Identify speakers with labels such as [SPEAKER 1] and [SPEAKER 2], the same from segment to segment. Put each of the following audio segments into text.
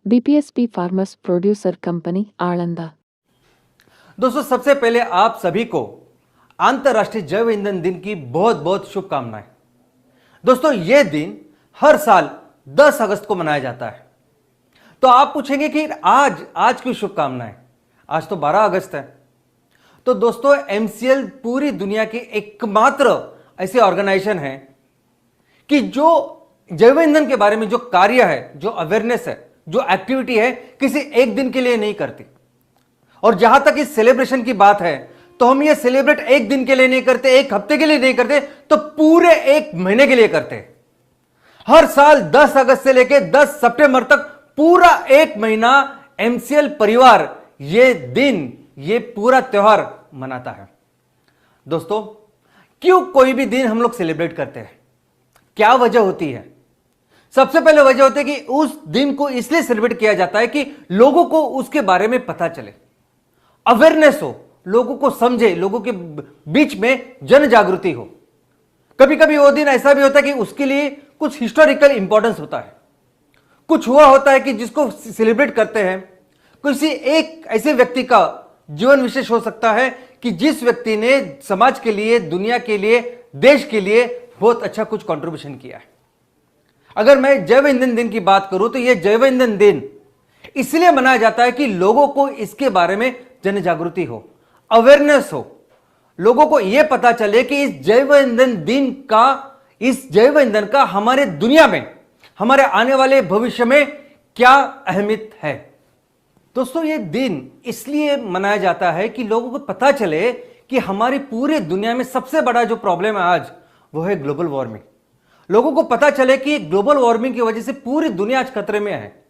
[SPEAKER 1] BPSP farmers producer company Alanda.
[SPEAKER 2] दोस्तों, सबसे पहले आप सभी को अंतर्राष्ट्रीय जैव ईंधन दिन की बहुत बहुत शुभकामनाएं। दोस्तों, यह दिन हर साल 10 अगस्त को मनाया जाता है। तो आप पूछेंगे कि आज क्यों शुभकामनाएं? आज तो 12 अगस्त है। तो दोस्तों, MCL पूरी दुनिया की एकमात्र ऐसी ऑर्गेनाइजेशन है कि जो जैव ईंधन के बारे में जो कार्य है, जो अवेयरनेस है, जो एक्टिविटी है, किसी एक दिन के लिए नहीं करती। और जहां तक इस सेलिब्रेशन की बात है, तो हम ये सेलिब्रेट एक दिन के लिए नहीं करते, एक हफ्ते के लिए नहीं करते, तो पूरे एक महीने के लिए करते हैं। हर साल 10 अगस्त से लेकर 10 सितंबर तक पूरा एक महीना MCL परिवार ये दिन, ये पूरा त्योहार मनाता है। दोस्तों, क्यों कोई भी दिन हम लोग सेलिब्रेट करते हैं? क्या वजह होती है? सबसे पहले वजह होती है कि उस दिन को इसलिए सेलिब्रेट किया जाता है कि लोगों को उसके बारे में पता चले, अवेयरनेस हो, लोगों को समझे, लोगों के बीच में जन जागृति हो। कभी कभी वो दिन ऐसा भी होता है कि उसके लिए कुछ हिस्टोरिकल इंपॉर्टेंस होता है, कुछ हुआ होता है कि जिसको सेलिब्रेट करते हैं। किसी एक ऐसे व्यक्ति का जीवन विशेष हो सकता है कि जिस व्यक्ति ने समाज के लिए, दुनिया के लिए, देश के लिए बहुत अच्छा कुछ कंट्रीब्यूशन किया है। अगर मैं जैव ईंधन दिन की बात करूं तो यह जैव ईंधन दिन इसलिए मनाया जाता है कि लोगों को इसके बारे में जन जागृति हो, अवेयरनेस हो, लोगों को यह पता चले कि इस जैव ईंधन का हमारे दुनिया में, हमारे आने वाले भविष्य में क्या अहमियत है। दोस्तों, यह दिन इसलिए मनाया जाता है कि लोगों को पता चले कि हमारी पूरी दुनिया में सबसे बड़ा जो प्रॉब्लम है आज, वो है ग्लोबल वार्मिंग। लोगों को पता चले कि ग्लोबल वार्मिंग की वजह से पूरी दुनिया आज खतरे में है।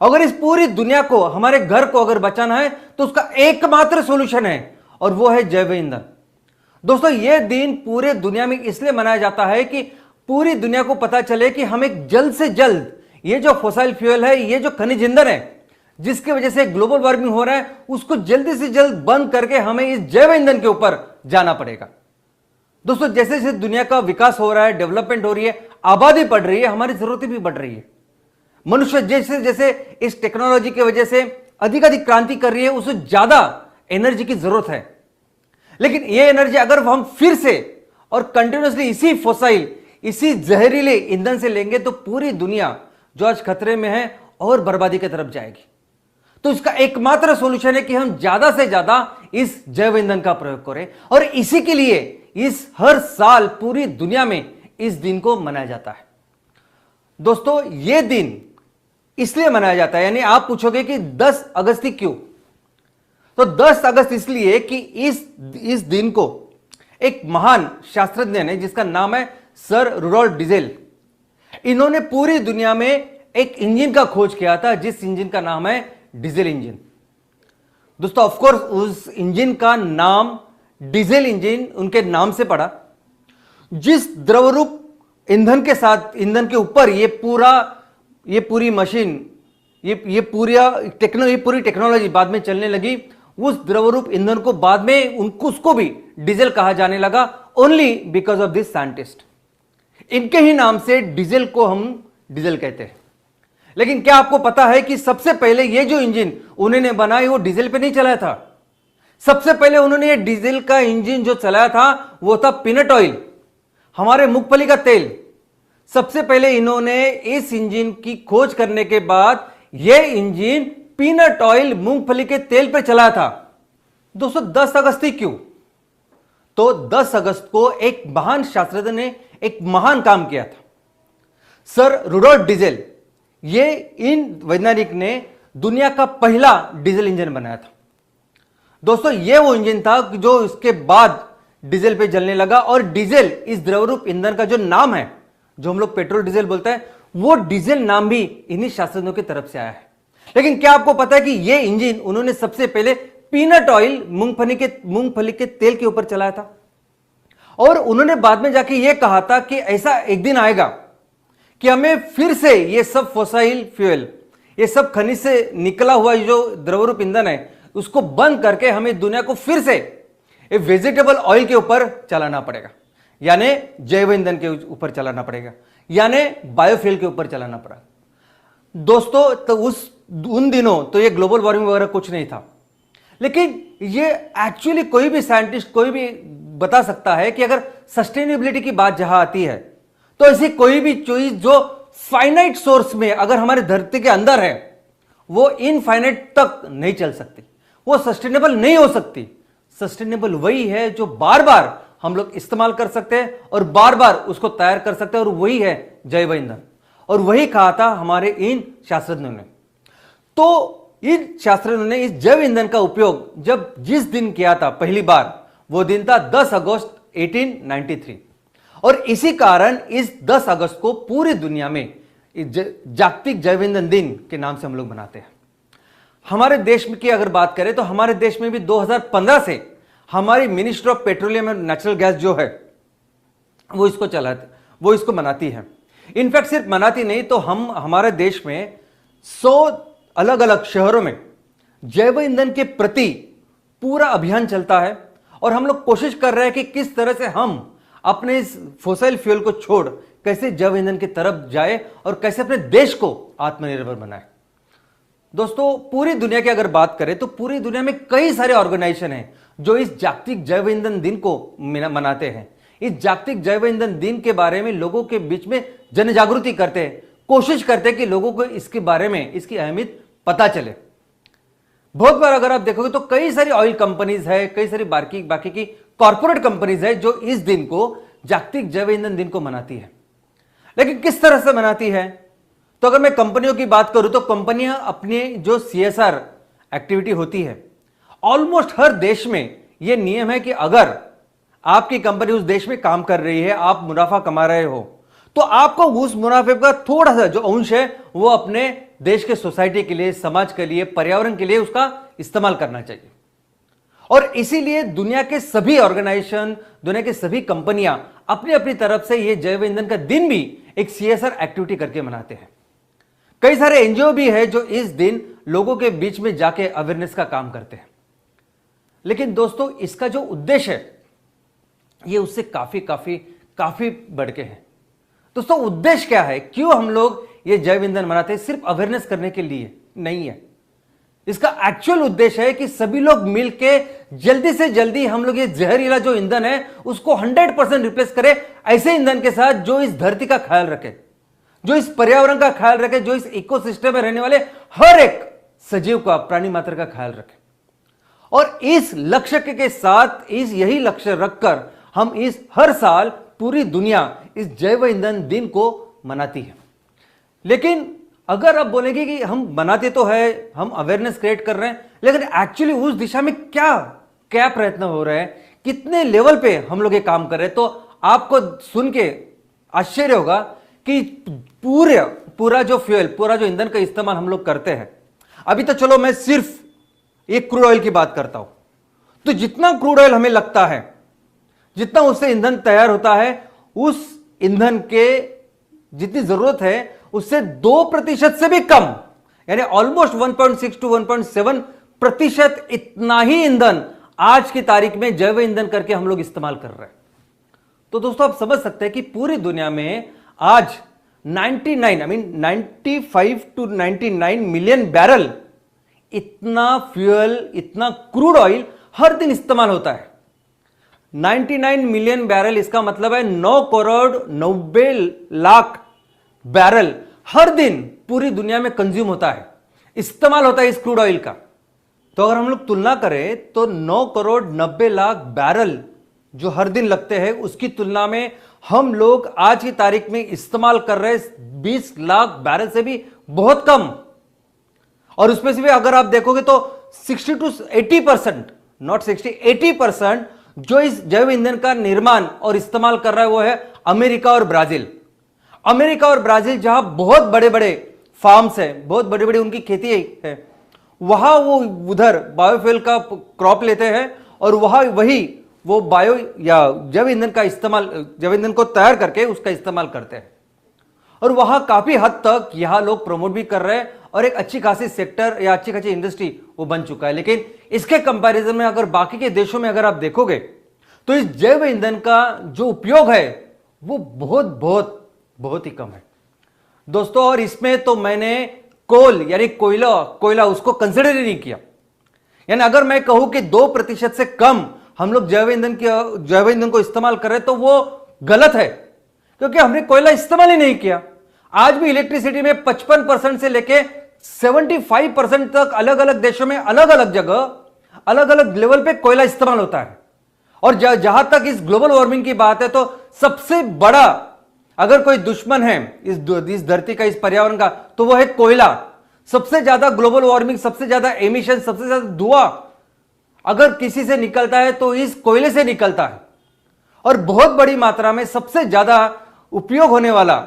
[SPEAKER 2] अगर इस पूरी दुनिया को, हमारे घर को अगर बचाना है तो उसका एकमात्र सॉल्यूशन है, और वो है जैव ईंधन। दोस्तों, यह दिन पूरे दुनिया में इसलिए मनाया जाता है कि पूरी दुनिया को पता चले कि हमें जल्द से जल्द ये जो फॉसिल फ्यूल है, ये जो खनिज ईंधन है, जिसकी वजह से ग्लोबल वार्मिंग हो रहा है, उसको जल्दी से जल्द बंद करके हमें इस जैव ईंधन के ऊपर जाना पड़ेगा। दोस्तों, जैसे जैसे दुनिया का विकास हो रहा है, डेवलपमेंट हो रही है, आबादी बढ़ रही है, हमारी जरूरतें भी बढ़ रही है। मनुष्य जैसे जैसे इस टेक्नोलॉजी की वजह से अधिक क्रांति कर रही है, उससे ज्यादा एनर्जी की जरूरत है। लेकिन यह एनर्जी अगर हम फिर से और कंटिन्यूसली इसी जहरीले ईंधन से लेंगे तो पूरी दुनिया जो आज खतरे में है और बर्बादी की तरफ जाएगी। तो इसका एकमात्र सॉल्यूशन है कि हम ज्यादा से ज्यादा इस जैव ईंधन का प्रयोग करें, और इसी के लिए इस हर साल पूरी दुनिया में इस दिन को मनाया जाता है। दोस्तों, यह दिन इसलिए मनाया जाता है, यानी आप पूछोगे कि 10 अगस्त ही क्यों? तो 10 अगस्त इसलिए कि इस दिन को एक महान शास्त्रज्ञ ने, जिसका नाम है सर रुडोल्फ डीजल, इन्होंने पूरी दुनिया में एक इंजन का खोज किया था, जिस इंजन का नाम है डीजल इंजन। दोस्तों, ऑफ कोर्स उस इंजन का नाम डीजल इंजन उनके नाम से पड़ा। जिस द्रवरूप ईंधन के साथ, ईंधन के ऊपर ये पूरी मशीन, ये पूरी टेक्नोलॉजी बाद में चलने लगी, उस द्रवरूप ईंधन को बाद में उसको भी डीजल कहा जाने लगा, only because of this scientist. इनके ही नाम से डीजल को हम डीजल कहते हैं। लेकिन क्या आपको पता है कि सबसे पहले ये जो इंजन उन्होंने बनाई वो डीजल पे नहीं चलाया था। सबसे पहले उन्होंने ये डीजल का इंजन जो चलाया था वो था पीनट ऑयल, हमारे मूंगफली का तेल। सबसे पहले इन्होंने इस इंजन की खोज करने के बाद यह इंजन पीनट ऑयल, मूंगफली के तेल पर चला था। दोस्तों, 10 अगस्त ही क्यों? तो 10 अगस्त को एक महान शास्त्रज्ञ ने एक महान काम किया था, सर रुडोल्फ डीजल। ये इन वैज्ञानिक ने दुनिया का पहला डीजल इंजन बनाया था। दोस्तों, यह वो इंजन था जो इसके बाद डीजल पे जलने लगा, और डीजल इस द्रवरूप ईंधन का जो नाम है, जो हम लोग पेट्रोल डीजल बोलते हैं, वो डीजल नाम भी इन्हीं शास्त्रज्ञों की तरफ से आया है। लेकिन क्या आपको पता है कि यह इंजन उन्होंने सबसे पहले पीनट ऑयल, मूंगफली के तेल के ऊपर चलाया था, और उन्होंने बाद में जाके यह कहा था कि ऐसा एक दिन आएगा कि हमें फिर से ये सब फॉसिल फ्यूल, ये सब खनिज से निकला हुआ जो द्रवरूप ईंधन है, उसको बंद करके हमें दुनिया को फिर से वेजिटेबल ऑयल के ऊपर चलाना पड़ेगा, यानी जैव ईंधन के ऊपर चलाना पड़ेगा, यानी बायोफ्यूल के ऊपर चलाना पड़ा। दोस्तों, तो उस उन दिनों तो ये ग्लोबल वार्मिंग वगैरह कुछ नहीं था, लेकिन ये एक्चुअली कोई भी साइंटिस्ट, कोई भी बता सकता है कि अगर सस्टेनेबिलिटी की बात जहां आती है तो ऐसी कोई भी चीज जो फाइनाइट सोर्स में अगर हमारे धरती के अंदर है वो इनफाइनाइट तक नहीं चल सकती, वो सस्टेनेबल नहीं हो सकती। सस्टेनेबल वही है जो बार बार हम लोग इस्तेमाल कर सकते हैं और बार बार उसको तैयार कर सकते हैं, और वही है जैव ईंधन। और वही कहा था हमारे इन शास्त्रज्ञों ने। तो इन शास्त्रज्ञों ने इस जैव ईंधन का उपयोग जब जिस दिन किया था पहली बार, वो दिन था 10 अगस्त 1893, और इसी कारण इस 10 अगस्त को पूरी दुनिया में जागतिक जैव ईंधन दिन के नाम से हम लोग मनाते हैं। हमारे देश में की अगर बात करें तो हमारे देश में भी 2015 से हमारी ministry of petroleum and natural gas जो है वो इसको मनाती है। इनफैक्ट सिर्फ मनाती नहीं तो हमारे देश में 100 अलग अलग शहरों में जैव ईंधन के प्रति पूरा अभियान चलता है, और हम लोग कोशिश कर रहे हैं कि किस तरह से हम अपने इस फोसिल फ्यूल को छोड़ कैसे जैव ईंधन की तरफ जाए और कैसे अपने देश को आत्मनिर्भर बनाए। दोस्तों, पूरी दुनिया की अगर बात करें तो पूरी दुनिया में कई सारे ऑर्गेनाइजेशन हैं जो इस जागतिक जैव ईंधन दिन को मनाते हैं। इस जागतिक जैव ईंधन दिन के बारे में लोगों के बीच में जन जागृति करते हैं, कोशिश करते हैं कि लोगों को इसके बारे में, इसकी अहमियत पता चले। बहुत बार अगर आप देखोगे तो कई सारी ऑयल कंपनीज है, कई सारी बाकी की कॉर्पोरेट कंपनीज है जो इस दिन को, जागतिक जैव ईंधन दिन को मनाती है। लेकिन किस तरह से मनाती है? तो अगर मैं कंपनियों की बात करूं तो कंपनियां अपने जो CSR एक्टिविटी होती है, ऑलमोस्ट हर देश में यह नियम है कि अगर आपकी कंपनी उस देश में काम कर रही है, आप मुनाफा कमा रहे हो, तो आपको उस मुनाफे का थोड़ा सा जो अंश है वो अपने देश के सोसाइटी के लिए, समाज के लिए, पर्यावरण के लिए उसका इस्तेमाल करना चाहिए। और इसीलिए दुनिया के सभी ऑर्गेनाइजेशन, दुनिया के सभी कंपनियां अपनी अपनी तरफ से ये जैव ईंधन का दिन भी एक CSR एक्टिविटी करके मनाते हैं। कई सारे NGO भी है जो इस दिन लोगों के बीच में जाके अवेयरनेस का काम करते हैं। लेकिन दोस्तों, इसका जो उद्देश्य है ये उससे काफी बढ़ के है। दोस्तों, उद्देश्य क्या है? क्यों हम लोग ये जैव ईंधन मनाते हैं? सिर्फ अवेयरनेस करने के लिए नहीं है। इसका एक्चुअल उद्देश्य है कि सभी लोग मिलके जल्दी से जल्दी हम लोग ये जहरीला जो ईंधन है उसको 100% रिप्लेस करें ऐसे ईंधन के साथ जो इस धरती का ख्याल रखे, जो इस पर्यावरण का ख्याल रखे, जो इस इकोसिस्टम में रहने वाले हर एक सजीव का, प्राणी मात्र का ख्याल रखे। और इस लक्ष्य के साथ, यही लक्ष्य रखकर हम हर साल पूरी दुनिया इस जैव ईंधन दिन को मनाती है। लेकिन अगर आप बोलेंगे कि हम मनाते तो है, हम अवेयरनेस क्रिएट कर रहे हैं, लेकिन एक्चुअली उस दिशा में क्या प्रयत्न हो रहे हैं, कितने लेवल पे हम लोग ये काम कर रहे हैं, तो आपको सुन के आश्चर्य होगा कि पूरा जो फ्यूल, पूरा जो ईंधन का इस्तेमाल हम लोग करते हैं। अभी तो चलो मैं सिर्फ एक क्रूड ऑयल की बात करता हूं, तो जितना क्रूड ऑयल हमें लगता है, जितना उससे ईंधन तैयार होता है, उस ईंधन के जितनी जरूरत है उससे 2% से भी कम, यानी ऑलमोस्ट 1.6 to 1.7% इतना ही ईंधन आज की तारीख में जैव ईंधन करके हम लोग इस्तेमाल कर रहे हैं। तो दोस्तों, आप समझ सकते हैं कि पूरी दुनिया में आज 95 to 99 मिलियन बैरल इतना फ्यूल, इतना क्रूड ऑयल हर दिन इस्तेमाल होता है। 99 मिलियन बैरल, इसका मतलब है 9 करोड़ 90 लाख बैरल हर दिन पूरी दुनिया में कंज्यूम होता है, इस्तेमाल होता है इस क्रूड ऑयल का। तो अगर हम लोग तुलना करें तो 9 करोड़ 90 लाख बैरल जो हर दिन लगते हैं, उसकी तुलना में हम लोग आज की तारीख में इस्तेमाल कर रहे 20 लाख बैरल से भी बहुत कम। और उसमें से भी अगर आप देखोगे तो 60 to 80%, नॉट 60, 80% जो इस जैव ईंधन का निर्माण और इस्तेमाल कर रहा है वो है अमेरिका और ब्राजील। अमेरिका और ब्राजील जहां बहुत बड़े बड़े फार्म्स हैं, बहुत बड़ी बड़ी उनकी खेती है, वहां वो उधर बायोफ्यूल का क्रॉप लेते हैं और वो बायो या जैव ईंधन का इस्तेमाल, जैव ईंधन को तैयार करके उसका इस्तेमाल करते हैं। और वहां काफी हद तक यहां लोग प्रमोट भी कर रहे हैं और एक अच्छी खासी सेक्टर या अच्छी खासी इंडस्ट्री वो बन चुका है। लेकिन इसके कंपैरिजन में अगर बाकी के देशों में अगर आप देखोगे तो इस जैव ईंधन का जो उपयोग है वो बहुत ही कम है दोस्तों। और इसमें तो मैंने कोल यानी कोयला कोयला उसको कंसिडर ही नहीं किया। यानी अगर मैं कहूं कि 2% से कम हम लोग जैव ईंधन को इस्तेमाल कर रहे हैं तो वो गलत है, क्योंकि हमने कोयला इस्तेमाल ही नहीं किया। आज भी इलेक्ट्रिसिटी में 55% से लेके 75% तक अलग अलग देशों में अलग अलग जगह अलग अलग लेवल पे कोयला इस्तेमाल होता है। और जहां तक इस ग्लोबल वार्मिंग की बात है तो सबसे बड़ा अगर कोई दुश्मन है इस धरती का, इस पर्यावरण का, तो वो है कोयला। सबसे ज्यादा ग्लोबल वार्मिंग, सबसे ज्यादा एमिशन, सबसे ज्यादा धुआं अगर किसी से निकलता है तो इस कोयले से निकलता है। और बहुत बड़ी मात्रा में सबसे ज्यादा उपयोग होने वाला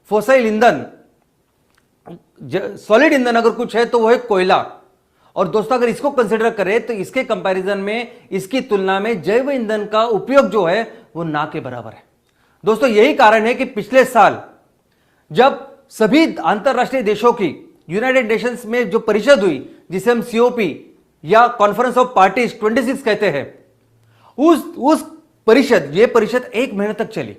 [SPEAKER 2] फोसिल ईंधन, सॉलिड ईंधन अगर कुछ है तो वो है कोयला। और दोस्तों अगर इसको कंसिडर करें तो इसके कंपैरिजन में, इसकी तुलना में जैव ईंधन का उपयोग जो है वो ना के बराबर है। दोस्तों यही कारण है कि पिछले साल जब सभी अंतरराष्ट्रीय देशों की यूनाइटेड नेशंस में जो परिषद हुई, जिसे हम COP या कॉन्फ्रेंस ऑफ पार्टीज 26 कहते हैं, उस परिषद, ये परिषद 1 महीने तक चली।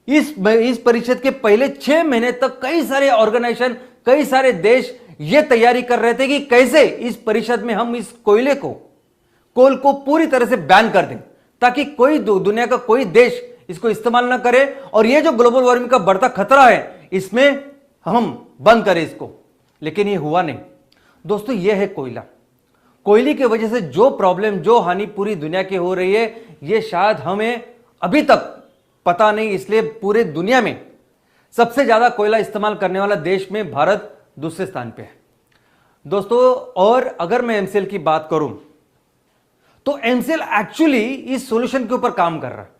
[SPEAKER 2] इस परिषद के पहले 6 महीने तक कई सारे ऑर्गेनाइजेशन, कई सारे देश ये तैयारी कर रहे थे कि कैसे इस परिषद में हम इस कोल को पूरी तरह से बैन कर दें, ताकि कोई दुनिया का कोई देश इसको इस्तेमाल ना करे और ये जो ग्लोबल वार्मिंग का बढ़ता खतरा है इसमें हम बंद करें इसको। लेकिन ये हुआ नहीं। दोस्तों ये है कोयला। कोयले की वजह से जो प्रॉब्लम, जो हानि पूरी दुनिया की हो रही है, ये शायद हमें अभी तक पता नहीं। इसलिए पूरे दुनिया में सबसे ज्यादा कोयला इस्तेमाल करने वाला देश में भारत दूसरे स्थान पे है दोस्तों। और अगर मैं MCL की बात करूं तो MCL एक्चुअली इस सॉल्यूशन के ऊपर काम कर रहा है।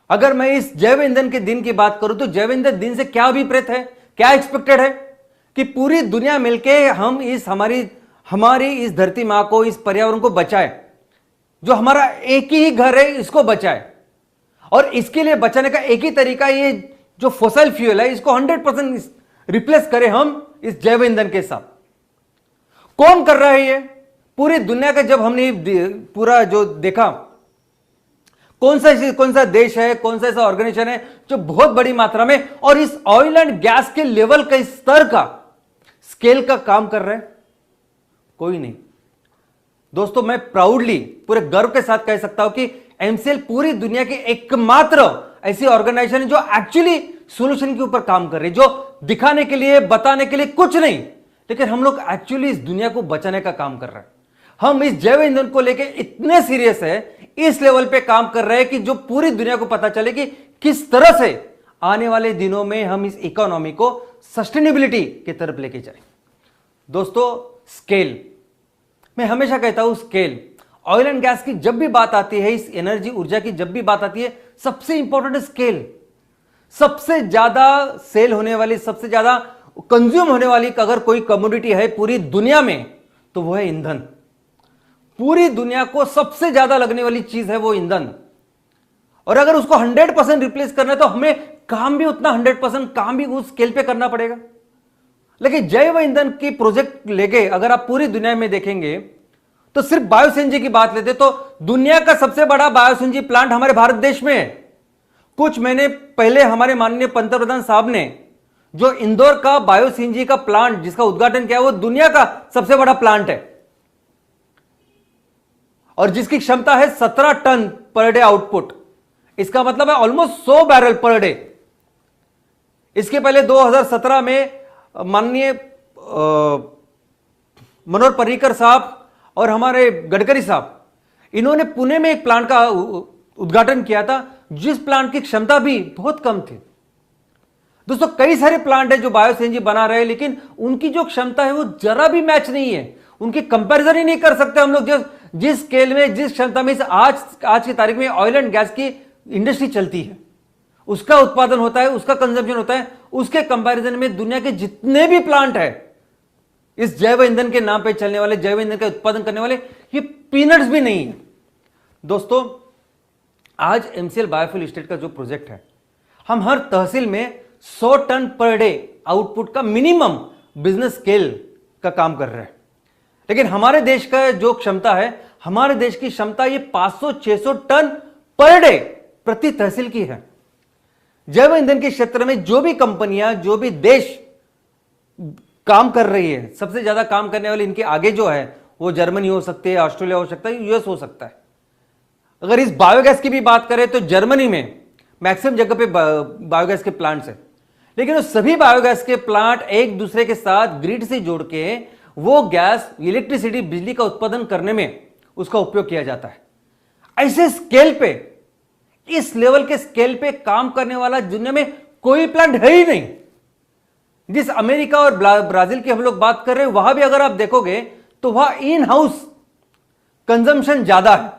[SPEAKER 2] अगर मैं इस जैव ईंधन के दिन की बात करूं तो जैव ईंधन दिन से क्या अभिप्रेत है, क्या एक्सपेक्टेड है कि पूरी दुनिया मिलके हम हमारी इस धरती मां को, इस पर्यावरण को बचाए, जो हमारा एक ही घर है इसको बचाए। और इसके लिए बचाने का एक ही तरीका, ये जो फोसिल फ्यूल है इसको 100% रिप्लेस करें हम इस जैव ईंधन के साथ। कौन कर रहा है ये? पूरी दुनिया का जब हमने पूरा जो देखा, कौन सा देश है, कौन सा ऐसा ऑर्गेनाइजेशन है जो बहुत बड़ी मात्रा में और इस ऑयल एंड गैस के लेवल का, इस स्तर का, स्केल का काम कर रहा है? कोई नहीं। दोस्तों मैं प्राउडली, पूरे गर्व के साथ कह सकता हूं कि MCL पूरी दुनिया की एकमात्र ऐसी ऑर्गेनाइजेशन है जो एक्चुअली सॉल्यूशन के ऊपर काम कर रही है, जो दिखाने के लिए, बताने के लिए कुछ नहीं, लेकिन हम लोग एक्चुअली इस दुनिया को बचाने का काम कर रहे हैं। हम इस जैव ईंधन को लेकर इतने सीरियस है, इस लेवल पे काम कर रहे हैं कि जो पूरी दुनिया को पता चले कि किस तरह से आने वाले दिनों में हम इस इकोनॉमी को सस्टेनेबिलिटी की तरफ लेके जाए। दोस्तों स्केल, मैं हमेशा कहता हूं स्केल। ऑयल एंड गैस की जब भी बात आती है, इस एनर्जी, ऊर्जा की जब भी बात आती है, सबसे इंपॉर्टेंट है स्केल। सबसे ज्यादा सेल होने वाली, सबसे ज्यादा कंज्यूम होने वाली अगर कोई कमोडिटी है पूरी दुनिया में तो वो है ईंधन। पूरी दुनिया को सबसे ज्यादा लगने वाली चीज है वो ईंधन। और अगर उसको 100% रिप्लेस करना है तो हमें काम भी उतना 100% काम भी उस स्केल पे करना पड़ेगा। लेकिन जैव ईंधन की प्रोजेक्ट लेके अगर आप पूरी दुनिया में देखेंगे तो सिर्फ बायो सीएनजी की बात लेते तो दुनिया का सबसे बड़ा बायो सीएनजी प्लांट हमारे भारत देश में है। कुछ महीने पहले हमारे माननीय पंतप्रधान साहब ने जो इंदौर का बायो सीएनजी का प्लांट जिसका उद्घाटन किया, वो दुनिया का सबसे बड़ा प्लांट है और जिसकी क्षमता है 17 टन पर डे आउटपुट। इसका मतलब है ऑलमोस्ट 100 बैरल पर डे। इसके पहले 2017 में माननीय मनोहर पर्रिकर साहब और हमारे गडकरी साहब, इन्होंने पुणे में एक प्लांट का उद्घाटन किया था जिस प्लांट की क्षमता भी बहुत कम थी। दोस्तों कई सारे प्लांट है जो बायो सीएनजी बना रहे हैं, लेकिन उनकी जो क्षमता है वो जरा भी मैच नहीं है, उनकी कंपैरिजन ही नहीं कर सकते हम लोग। जिस स्केल में, जिस क्षमता में आज की तारीख में ऑयल एंड गैस की इंडस्ट्री चलती है, उसका उत्पादन होता है, उसका कंजम्पशन होता है, उसके कंपैरिजन में दुनिया के जितने भी प्लांट है इस जैव ईंधन के नाम पे चलने वाले, जैव ईंधन का उत्पादन करने वाले, ये पीनट्स भी नहीं है। दोस्तों आज MCL बायोफ्यूल स्टेट का जो प्रोजेक्ट है, हम हर तहसील में 100 टन पर डे आउटपुट का मिनिमम बिजनेस स्केल का काम कर रहे हैं। लेकिन हमारे देश का जो क्षमता है, हमारे देश की क्षमता ये 500-600 टन पर डे प्रति तहसील की है। जैव ईंधन के क्षेत्र में जो भी कंपनियां, जो भी देश काम कर रही है, सबसे ज्यादा काम करने वाले इनके आगे जो है वो जर्मनी हो सकती है, ऑस्ट्रेलिया हो सकता है, यूएस हो सकता है। अगर इस बायोगैस की भी बात करें तो जर्मनी में मैक्सिमम जगह पे बायोगैस के प्लांट्स हैं, लेकिन वो सभी बायोगैस के प्लांट एक दूसरे के साथ ग्रिड से जोड़ के वो गैस इलेक्ट्रिसिटी बिजली का उत्पादन करने में उसका उपयोग किया जाता है। ऐसे स्केल पे, इस लेवल के स्केल पे काम करने वाला दुनिया में कोई प्लांट है ही नहीं। जिस अमेरिका और ब्राजील की हम लोग बात कर रहे हैं वहां भी अगर आप देखोगे तो वहां इन हाउस कंजम्पशन ज्यादा है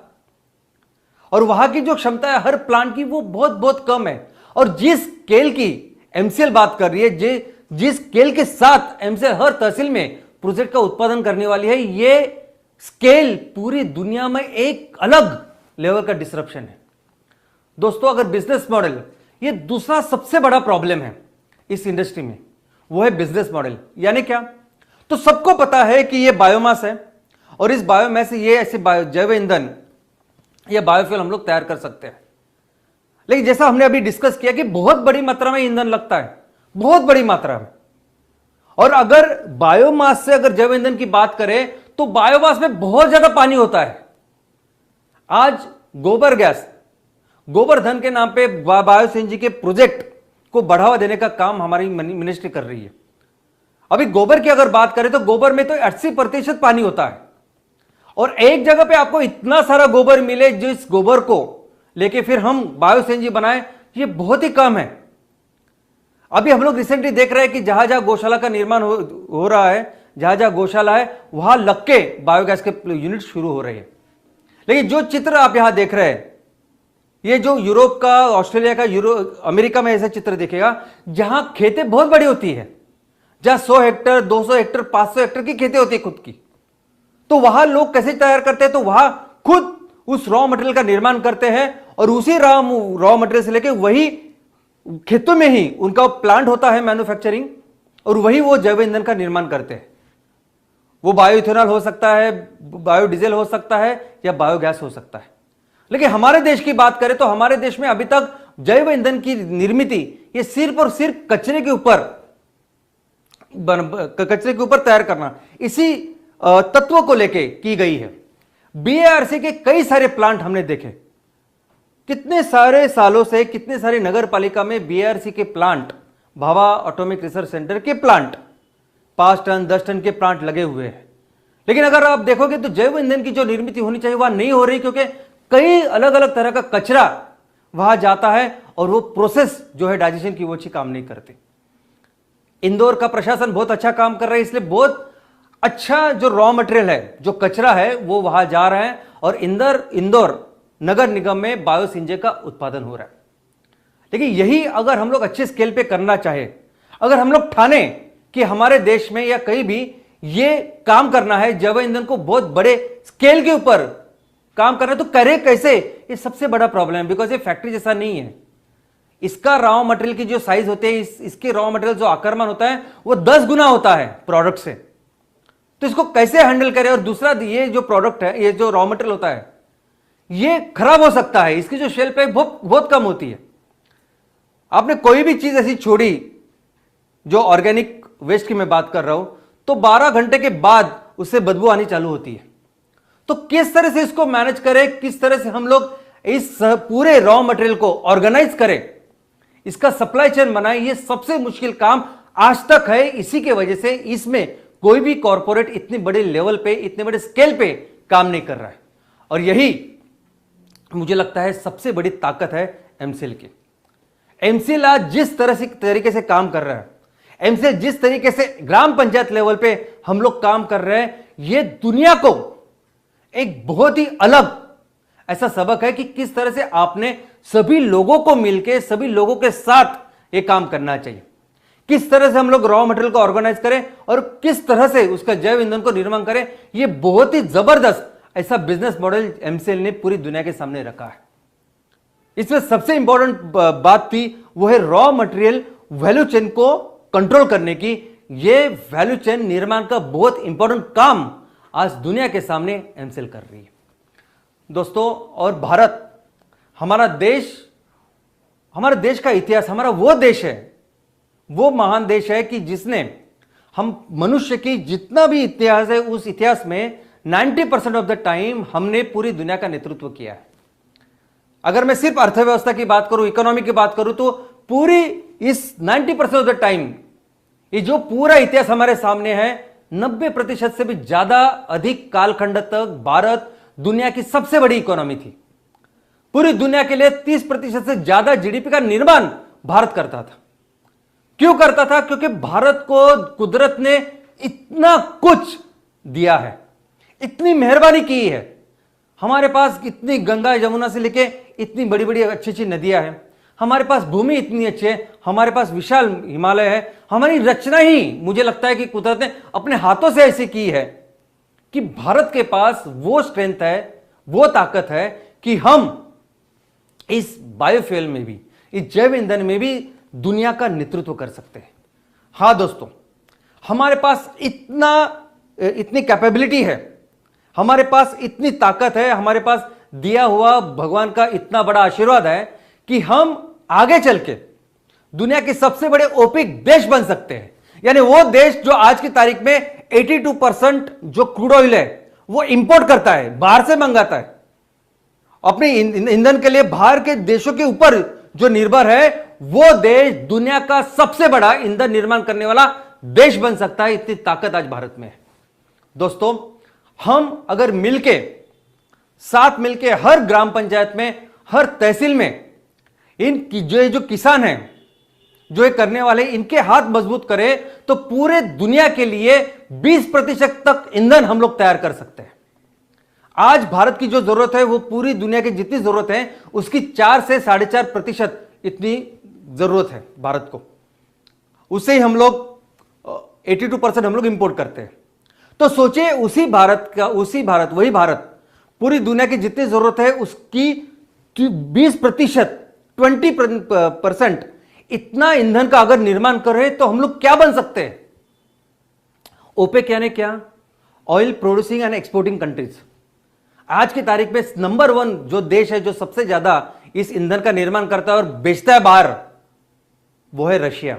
[SPEAKER 2] और वहां की जो क्षमता है हर प्लांट की वो बहुत बहुत कम है। और जिस स्केल की एमसीएल बात कर रही है, जिस स्केल के साथ एमसीएल हर तहसील में प्रोजेक्ट का उत्पादन करने वाली है, ये स्केल पूरी दुनिया में एक अलग लेवल का डिसरप्शन है। दोस्तों, अगर बिजनेस मॉडल, ये दूसरा सबसे बड़ा प्रॉब्लम है इस इंडस्ट्री में, वो है बिजनेस मॉडल। यानी क्या? तो सबको पता है कि ये बायोमास है और इस बायोमास से ये ऐसे जैव ईंधन या बायोफ्यूल हम लोग तैयार कर सकते हैं। लेकिन जैसा हमने अभी डिस्कस किया कि बहुत बड़ी मात्रा में ईंधन लगता है, बहुत बड़ी मात्रा में। और अगर बायोमास से अगर जैव ईंधन की बात करें तो बायोमास में बहुत ज्यादा पानी होता है। आज गोबर गैस, गोवर्धन के नाम पे बायोसीएनजी के प्रोजेक्ट को बढ़ावा देने का काम हमारी मिनिस्ट्री कर रही है। अभी गोबर की अगर बात करें तो गोबर में तो 80% पानी होता है और एक जगह पे आपको इतना सारा गोबर मिले जिस गोबर को लेके फिर हम बायोसीएनजी बनाएं, ये बहुत ही कम है। अभी हम लोग रिसेंटली देख रहे हैं कि जहां जहां गौशाला का निर्माण हो रहा है, जहां जहां गौशाला है वहां लग के बायोगैस के यूनिट शुरू हो रहे हैं। लेकिन जो चित्र आप यहां देख रहे हैं, ये जो यूरोप का, ऑस्ट्रेलिया का, अमेरिका में ऐसा चित्र दिखेगा जहां खेतें बहुत बड़ी होती है, जहां 100 हेक्टर, 200 हेक्टर, 500 हेक्टर की खेतें होती है खुद की। तो वहां लोग कैसे तैयार करते हैं? तो वहां खुद उस रॉ मटेरियल का निर्माण करते हैं और उसी रॉ मटेरियल से लेके वही खेतों में ही उनका प्लांट होता है मैन्युफैक्चरिंग, और वही वो जैव ईंधन का निर्माण करते हैं। वो बायो इथेनॉल हो सकता है, बायोडीजल हो सकता है या बायोगैस हो सकता है। लेकिन हमारे देश की बात करें तो हमारे देश में अभी तक जैव ईंधन की निर्मित ये सिर्फ और सिर्फ कचरे के ऊपर तैयार करना, इसी तत्व को लेके की गई है। बीएआरसी के कई सारे प्लांट हमने देखे, कितने सारे सालों से कितने सारे नगर पालिका में बीएआरसी के plant, Bhabha atomic research centre के प्लांट 5 टन 10 टन के प्लांट लगे हुए हैं। लेकिन अगर आप देखोगे तो जैव ईंधन की जो निर्मित होनी चाहिए वह नहीं हो रही, क्योंकि कई अलग अलग तरह का कचरा वहां जाता है और वो प्रोसेस जो है डाइजेशन की वो अच्छी काम नहीं करती। इंदौर का प्रशासन बहुत अच्छा काम कर रहा है, इसलिए बहुत अच्छा जो रॉ मटेरियल है, जो कचरा है, वो वहां जा रहा है और इंदौर नगर निगम में बायोसीएनजी का उत्पादन हो रहा है। लेकिन यही अगर हम लोग अच्छे स्केल पे करना चाहे, अगर हम लोग ठाने कि हमारे देश में या कहीं भी ये काम करना है, जैव ईंधन को बहुत बड़े स्केल के ऊपर काम करना है, तो करे कैसे? ये सबसे बड़ा प्रॉब्लम है, बिकॉज ये फैक्ट्री जैसा नहीं है। इसका रॉ मटेरियल की जो साइज होते हैं, इसके रॉ मटेरियल जो आक्रमण होता है वो 10 गुना होता है प्रोडक्ट से। तो इसको कैसे हैंडल करें? और दूसरा, ये जो प्रोडक्ट है, ये जो रॉ मटेरियल होता है, ये खराब हो सकता है, इसकी जो शेल्फ लाइफ बहुत कम होती है। आपने कोई भी चीज ऐसी छोड़ी, जो ऑर्गेनिक वेस्ट की मैं बात कर रहा हूं, तो 12 घंटे के बाद उससे बदबू आनी चालू होती है। तो किस तरह से इसको मैनेज करें, किस तरह से हम लोग इस पूरे रॉ मटेरियल को ऑर्गेनाइज करें, इसका सप्लाई चेन बनाएं, ये सबसे मुश्किल काम आज तक है। इसी के वजह से इसमें कोई भी कॉर्पोरेट इतने बड़े लेवल पे, इतने बड़े स्केल पे काम नहीं कर रहा है। और यही मुझे लगता है सबसे बड़ी ताकत है एमसीएल की। एमसीएल आज जिस तरीके से काम कर रहा है, एमसीएल जिस तरीके से ग्राम पंचायत लेवल पे हम लोग काम कर रहे हैं, ये दुनिया को एक बहुत ही अलग ऐसा सबक है कि किस तरह से आपने सभी लोगों को मिलकर, सभी लोगों के साथ ये काम करना चाहिए। किस तरह से हम लोग रॉ मटेरियल को ऑर्गेनाइज करें और किस तरह से उसका जैव ईंधन को निर्माण करें, ये बहुत ही जबरदस्त ऐसा बिजनेस मॉडल एमसीएल ने पूरी दुनिया के सामने रखा है। इसमें सबसे इंपॉर्टेंट बात थी वो है रॉ मटेरियल वैल्यू चेन को कंट्रोल करने की। ये वैल्यू चेन निर्माण का बहुत इंपॉर्टेंट काम आज दुनिया के सामने एमसीएल कर रही है दोस्तों। और भारत, हमारा देश का इतिहास, हमारा वो देश है, वो महान देश है कि जिसने हम मनुष्य की जितना भी इतिहास है उस इतिहास में 90% ऑफ द टाइम हमने पूरी दुनिया का नेतृत्व किया है। अगर मैं सिर्फ अर्थव्यवस्था की बात करूं, इकोनॉमी की बात करूं, तो पूरी इस 90% ऑफ द टाइम ये जो पूरा इतिहास हमारे सामने है, 90% से भी ज्यादा अधिक कालखंड तक भारत दुनिया की सबसे बड़ी इकोनॉमी थी। पूरी दुनिया के लिए 30% से ज्यादा जीडीपी का निर्माण भारत करता था। क्यों करता था? क्योंकि भारत को कुदरत ने इतना कुछ दिया है, इतनी मेहरबानी की है। हमारे पास इतनी गंगा यमुना से लेके इतनी बड़ी बड़ी अच्छी अच्छी नदियां हैं, हमारे पास भूमि इतनी अच्छी है, हमारे पास विशाल हिमालय है। हमारी रचना ही मुझे लगता है कि कुदरत ने अपने हाथों से ऐसी की है कि भारत के पास वो स्ट्रेंथ है, वो ताकत है कि हम इस बायोफ्यूल में भी, इस जैव ईंधन में भी दुनिया का नेतृत्व कर सकते हैं। हां दोस्तों, हमारे पास इतनी कैपेबिलिटी है, हमारे पास इतनी ताकत है, हमारे पास दिया हुआ भगवान का इतना बड़ा आशीर्वाद है कि हम आगे चल के दुनिया के सबसे बड़े ओपेक देश बन सकते हैं। यानी वो देश जो आज की तारीख में 82% जो क्रूड ऑयल है वो इंपोर्ट करता है, बाहर से मंगाता है, अपने ईंधन के लिए बाहर के देशों के ऊपर जो निर्भर है, वो देश दुनिया का सबसे बड़ा ईंधन निर्माण करने वाला देश बन सकता है। इतनी ताकत आज भारत में है। दोस्तों, हम अगर साथ मिलके हर ग्राम पंचायत में, हर तहसील में जो किसान हैं, जो ये करने वाले, इनके हाथ मजबूत करें तो पूरे दुनिया के लिए 20% तक ईंधन हम लोग तैयार कर सकते हैं। आज भारत की जो जरूरत है वो पूरी दुनिया की जितनी जरूरत है उसकी 4 से 4.5% इतनी जरूरत है भारत को। उससे ही हम लोग 82% हम लोग इंपोर्ट करते हैं। तो सोचिए, वही भारत पूरी दुनिया की जितनी जरूरत है उसकी 20%, 20% इतना ईंधन का अगर निर्माण करे तो हम लोग क्या बन सकते हैं? ओपेक यानी क्या? Oil producing and exporting countries. आज की तारीख में नंबर 1 जो देश है जो सबसे ज्यादा इस ईंधन का निर्माण करता है और बेचता है बाहर, वो है रशिया।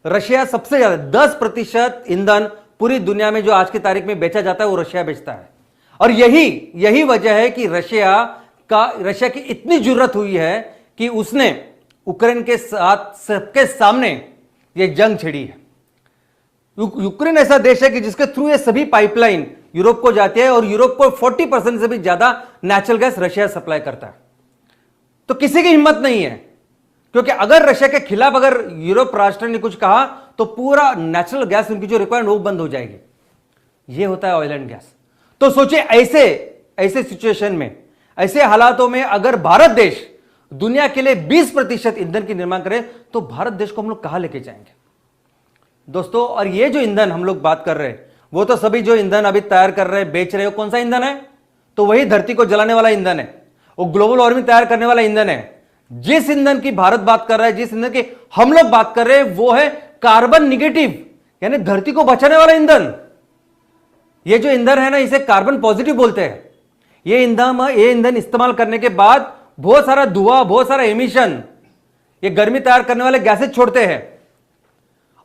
[SPEAKER 2] रशिया सबसे ज्यादा 10% ईंधन पूरी दुनिया में जो आज की तारीख में बेचा जाता है वो रशिया बेचता है। और यही वजह है कि रशिया की इतनी जरूरत हुई है कि उसने यूक्रेन के साथ सबके सामने ये जंग छिड़ी है। यूक्रेन ऐसा देश है कि जिसके थ्रू ये सभी पाइपलाइन यूरोप को जाती है और यूरोप को 40% से भी ज्यादा नेचुरल गैस रशिया सप्लाई करता है। तो किसी की हिम्मत नहीं है, क्योंकि अगर रशिया के खिलाफ अगर यूरोप राष्ट्र ने कुछ कहा तो पूरा नेचुरल गैस उनकी जो रिक्वायरमेंट वो बंद हो जाएगी। ये होता है ऑयल एंड गैस। तो सोचिए, ऐसे सिचुएशन में, ऐसे हालातों में अगर भारत देश दुनिया के लिए 20% ईंधन की निर्माण करे तो भारत देश को हम लोग कहां लेके जाएंगे दोस्तों? और ये जो ईंधन हम लोग बात कर रहे हैं, वो तो सभी जो ईंधन अभी तैयार कर रहे हैं, बेच रहे हो, कौन सा ईंधन है? तो वही धरती को जलाने वाला ईंधन है, वो ग्लोबल वार्मिंग तैयार करने वाला ईंधन है। जिस ईंधन की भारत बात कर रहा है, जिस ईंधन की हम लोग बात कर रहे हैं, वो है कार्बन निगेटिव, यानी धरती को बचाने वाला ईंधन। ये जो ईंधन है ना, इसे कार्बन पॉजिटिव बोलते हैं। ये ईंधन इस्तेमाल करने के बाद बहुत सारा धुआं, बहुत सारा एमिशन, ये गर्मी तैयार करने वाले गैसेज छोड़ते हैं।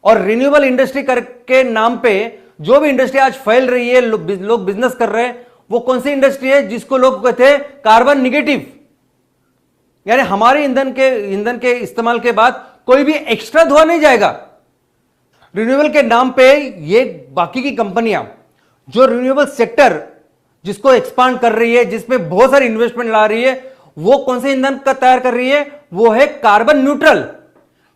[SPEAKER 2] और रिन्यूएबल इंडस्ट्री के नाम पे जो भी इंडस्ट्री आज फैल रही है, लोग बिजनेस कर रहे हैं, वो कौन सी इंडस्ट्री है जिसको लोग कहते हैं कार्बन निगेटिव, यानी हमारे ईंधन के इस्तेमाल के बाद कोई भी एक्स्ट्रा धुआं नहीं जाएगा। रिन्यूएबल के नाम पे ये बाकी की कंपनियां जो रिन्यूएबल सेक्टर जिसको एक्सपांड कर रही है, जिसमें बहुत सारी इन्वेस्टमेंट ला रही है, वो कौन से ईंधन का तैयार कर रही है? वो है कार्बन न्यूट्रल।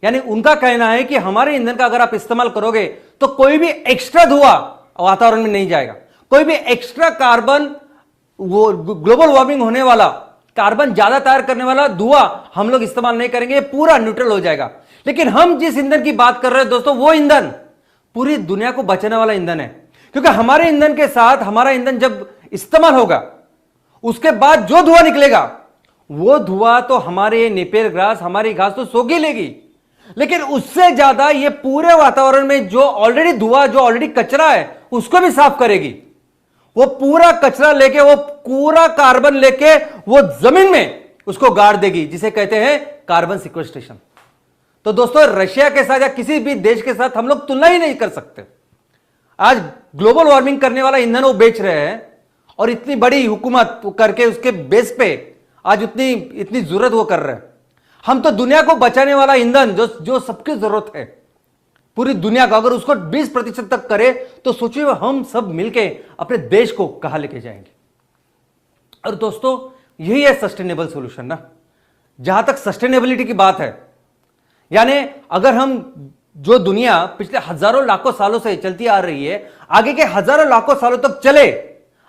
[SPEAKER 2] यानी उनका कहना है कि हमारे ईंधन का अगर आप इस्तेमाल करोगे तो कोई भी एक्स्ट्रा धुआं वातावरण में नहीं जाएगा, कोई भी एक्स्ट्रा कार्बन, वो ग्लोबल वार्मिंग होने वाला कार्बन ज्यादा तैयार करने वाला धुआं हम लोग इस्तेमाल नहीं करेंगे, पूरा न्यूट्रल हो जाएगा। लेकिन हम जिस ईंधन की बात कर रहे हैं दोस्तों, वो ईंधन पूरी दुनिया को बचाने वाला ईंधन है। क्योंकि हमारे ईंधन के साथ हमारा ईंधन जब इस्तेमाल होगा, उसके बाद जो धुआं निकलेगा, वो धुआं तो हमारे नेपियर ग्रास, हमारी घास तो सोख ही लेगी, लेकिन उससे ज्यादा ये पूरे वातावरण में जो ऑलरेडी धुआं, जो ऑलरेडी कचरा है, उसको भी साफ करेगी। वो पूरा कचरा लेके, वो पूरा कार्बन लेके वो जमीन में उसको गाड़ देगी, जिसे कहते हैं कार्बन सिक्वेस्ट्रेशन। तो दोस्तों रशिया के साथ या किसी भी देश के साथ हम लोग तुलना ही नहीं कर सकते। आज ग्लोबल वार्मिंग करने वाला ईंधन वो बेच रहे हैं और इतनी बड़ी हुकूमत करके उसके बेस पे आज इतनी जरूरत वो कर रहे हैं। हम तो दुनिया को बचाने वाला ईंधन जो सबकी जरूरत है पूरी दुनिया का, अगर उसको 20% तक करे तो सोचिए हम सब मिलके अपने देश को कहां लेके जाएंगे। और दोस्तों यही है सस्टेनेबल सॉल्यूशन ना। जहां तक सस्टेनेबिलिटी की बात है, यानी अगर हम जो दुनिया पिछले हजारों लाखों सालों से चलती आ रही है आगे के हजारों लाखों सालों तक चले,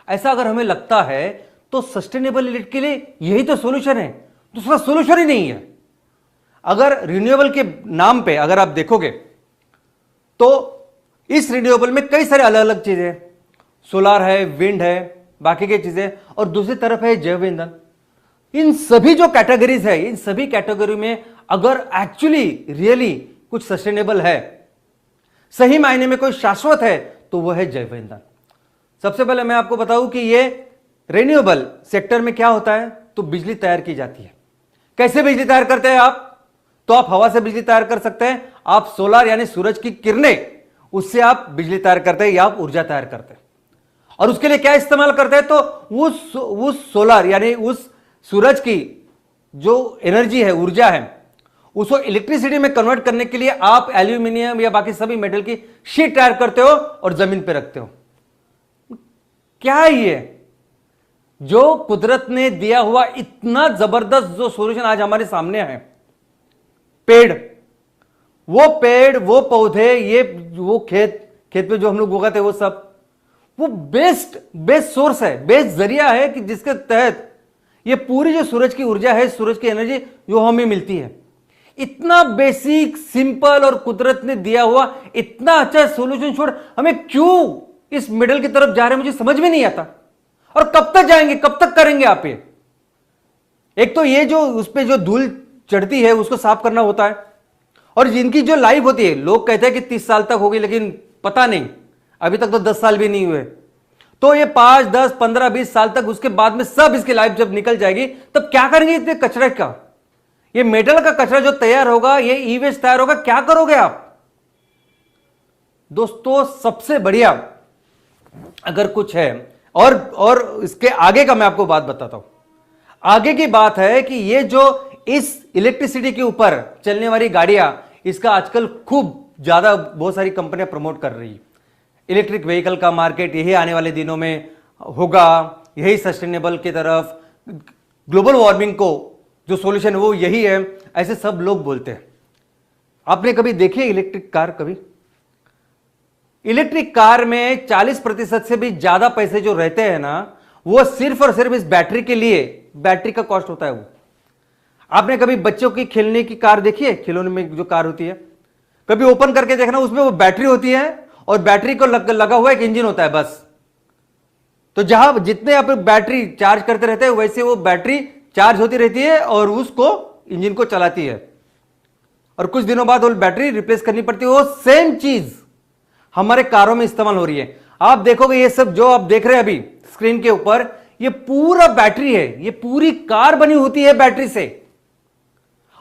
[SPEAKER 2] ऐसा अगर हमें लगता है तो सस्टेनेबिलिटी के लिए यही तो सॉल्यूशन है, दूसरा सॉल्यूशन ही नहीं है। अगर रिन्यूएबल के नाम पे अगर आप देखोगे तो इस रिन्यूएबल में कई सारे अलग अलग चीजें, सोलार है, विंड है, बाकी की चीजें, और दूसरी तरफ है जैव ईंधन। इन सभी जो कैटेगरीज है, इन सभी कैटेगरी में अगर एक्चुअली रियली कुछ सस्टेनेबल है, सही मायने में कोई शाश्वत है, तो वह है जैव ईंधन। सबसे पहले मैं आपको बताऊं कि ये रिन्यूएबल सेक्टर में क्या होता है। तो बिजली तैयार की जाती है। कैसे बिजली तैयार करते हैं आप? तो आप हवा से बिजली तैयार कर सकते हैं, आप सोलर यानी सूरज की किरणें, उससे आप बिजली तैयार करते हैं या आप ऊर्जा तैयार करते हैं। और उसके लिए क्या इस्तेमाल करते हैं? तो उस सोलर यानी उस सूरज की जो एनर्जी है, ऊर्जा है, उसको इलेक्ट्रिसिटी में कन्वर्ट करने के लिए आप एल्यूमिनियम या बाकी सभी मेटल की शीट तैयार करते हो और जमीन पे रखते हो। क्या है ये? जो कुदरत ने दिया हुआ इतना जबरदस्त जो सॉल्यूशन आज हमारे सामने है, पेड़, वो पौधे, ये वो खेत में जो हम लोग उगाते हैं, वो सब वो बेस्ट सोर्स है, बेस्ट जरिया है कि जिसके तहत ये पूरी जो सूरज की ऊर्जा है, सूरज की एनर्जी जो हमें मिलती है। इतना बेसिक, सिंपल और कुदरत ने दिया हुआ इतना अच्छा सॉल्यूशन छोड़ हमें क्यों इस मिडल की तरफ जा रहे हैं, मुझे समझ में नहीं आता। और कब तक जाएंगे, कब तक करेंगे आप ये? एक तो ये जो उस पर जो धूल चढ़ती है उसको साफ करना होता है, और जिनकी जो लाइफ होती है, लोग कहते हैं कि 30 साल तक होगी, लेकिन पता नहीं, अभी तक तो 10 साल भी नहीं हुए। तो ये 5, 10, 15, 20 साल तक, उसके बाद में सब इसकी लाइफ जब निकल जाएगी तब क्या करेंगे इतने कचरे का? ये मेटल का कचरा जो तैयार होगा, ये ई वेस्ट तैयार होगा, क्या करोगे आप? दोस्तों सबसे बढ़िया अगर कुछ है, और इसके आगे का मैं आपको बात बताता हूं। आगे की बात है कि ये जो इस इलेक्ट्रिसिटी के ऊपर चलने वाली गाड़ियां, इसका आजकल खूब ज्यादा बहुत सारी कंपनियां प्रमोट कर रही है। इलेक्ट्रिक व्हीकल का मार्केट यही आने वाले दिनों में होगा, यही सस्टेनेबल की तरफ, ग्लोबल वार्मिंग को जो सॉल्यूशन है वो यही है, ऐसे सब लोग बोलते हैं। आपने कभी देखी इलेक्ट्रिक कार? कभी इलेक्ट्रिक कार में 40% से भी ज्यादा पैसे जो रहते हैं ना, वो सिर्फ और सिर्फ इस बैटरी के लिए, बैटरी का कॉस्ट होता है वो। आपने कभी बच्चों की खेलने की कार देखी है? खिलौने में जो कार होती है, कभी ओपन करके देखना, उसमें वो बैटरी होती है और बैटरी को लगा हुआ एक इंजन होता है बस। तो जहां जितने आप बैटरी चार्ज करते रहते हैं, वैसे वो बैटरी चार्ज होती रहती है और उसको इंजन को चलाती है, और कुछ दिनों बाद वो बैटरी रिप्लेस करनी पड़ती है। वो सेम चीज हमारे कारों में इस्तेमाल हो रही है। आप देखोगे ये सब जो आप देख रहे हैं अभी स्क्रीन के ऊपर, ये पूरा बैटरी है, ये पूरी कार बनी होती है बैटरी से।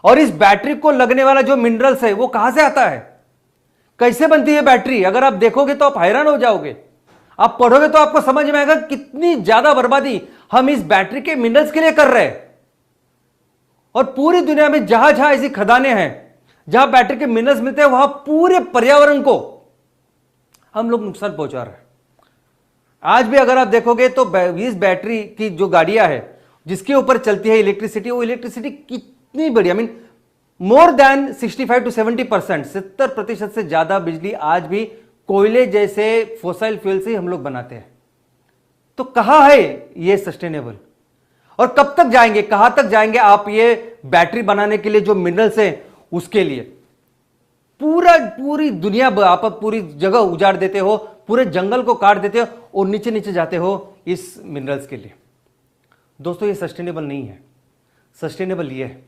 [SPEAKER 2] और इस बैटरी को लगने वाला जो मिनरल्स है वो कहां से आता है, कैसे बनती है बैटरी? अगर आप देखोगे तो आप हैरान हो जाओगे। आप पढ़ोगे तो आपको समझ में आएगा कितनी ज्यादा बर्बादी हम इस बैटरी के मिनरल्स के लिए कर रहे हैं। और पूरी दुनिया में जहां जहां ऐसी खदानें हैं जहां बैटरी के मिनरल्स मिलते हैं, वहां पूरे पर्यावरण को हम लोग नुकसान पहुंचा रहे हैं। आज भी अगर आप देखोगे तो इस बैटरी की जो गाड़ियां है जिसके ऊपर चलती है इलेक्ट्रिसिटी, वो इलेक्ट्रिसिटी कितनी बड़ी, I mean more than 65 to 70%, 70% से ज्यादा बिजली आज भी कोयले जैसे फोसाइल फ्यूल से हम लोग बनाते हैं। तो कहां है ये सस्टेनेबल? और कब तक जाएंगे, कहां तक जाएंगे आप ये बैटरी बनाने के लिए जो मिनरल्स हैं उसके लिए? पूरी दुनिया आप पूरी जगह उजाड़ देते हो, पूरे जंगल को काट देते हो और नीचे नीचे जाते हो इस मिनरल्स के लिए। दोस्तों ये सस्टेनेबल नहीं है। सस्टेनेबल ये है,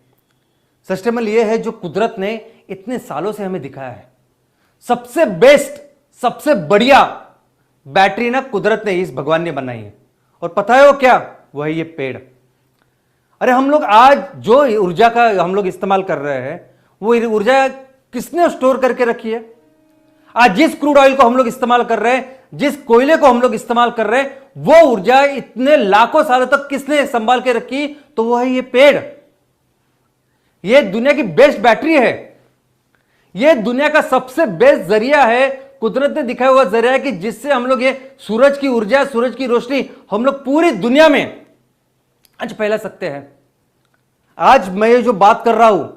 [SPEAKER 2] सस्टेनेबल ये है जो कुदरत ने इतने सालों से हमें दिखाया है। सबसे बेस्ट, सबसे बढ़िया बैटरी ना कुदरत ने, इस भगवान ने बनाई है। और पता है वो क्या? वह है ये पेड़। अरे हम लोग आज जो ऊर्जा का हम लोग इस्तेमाल कर रहे हैं, वो ऊर्जा किसने स्टोर करके रखी है? आज जिस क्रूड ऑयल को हम लोग इस्तेमाल कर रहे हैं, जिस कोयले को हम लोग इस्तेमाल कर रहे हैं, वो ऊर्जा इतने लाखों सालों तक किसने संभाल के रखी? तो वो है ये पेड़। ये दुनिया की बेस्ट बैटरी है, ये दुनिया का सबसे बेस्ट जरिया है, कुदरत ने दिखाया हुआ जरिया है कि जिससे हम लोग ये सूरज की ऊर्जा, सूरज की रोशनी हम लोग पूरी दुनिया में आज फैला सकते हैं। आज मैं ये जो बात कर रहा हूं,